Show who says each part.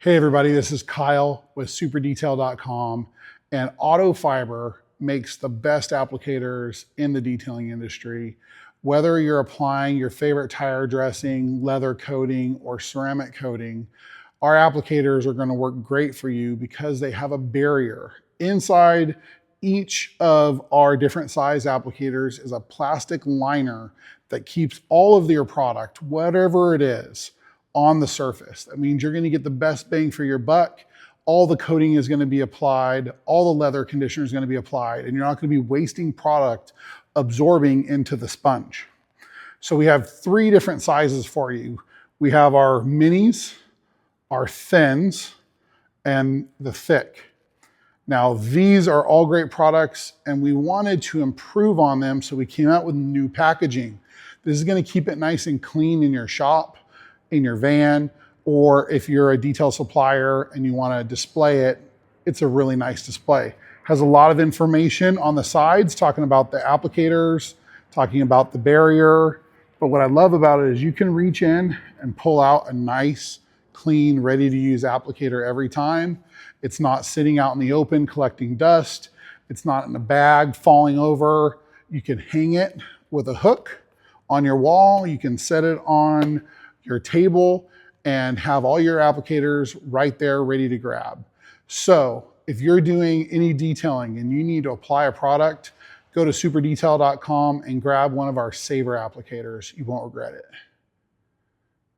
Speaker 1: Hey everybody, this is Kyle with superdetail.com, and Autofiber makes the best applicators in the detailing industry. Whether you're applying your favorite tire dressing, leather coating, or ceramic coating, our applicators are going to work great for you because they have a barrier. Inside each of our different size applicators is a plastic liner that keeps all of your product, whatever it is, on the surface. That means you're going to get the best bang for your buck. All the coating is going to be applied, all the leather conditioner is going to be applied, and you're not going to be wasting product absorbing into the sponge. So we have three different sizes for you. We have our minis, our thins, and the thick. Now, these are all great products, and we wanted to improve on them, so we came out with new packaging. This is going to keep it nice and clean in your shop, in your van, or if you're a detail supplier and you want to display it, it's a really nice display. Has a lot of information on the sides talking about the applicators, talking about the barrier. But what I love about it is you can reach in and pull out a nice, clean, ready to use applicator every time. It's not sitting out in the open collecting dust. It's not in a bag falling over. You can hang it with a hook on your wall. You can set it on your table and have all your applicators right there ready to grab. So if you're doing any detailing and you need to apply a product, go to superdetail.com and grab one of our Saver applicators. You won't regret it.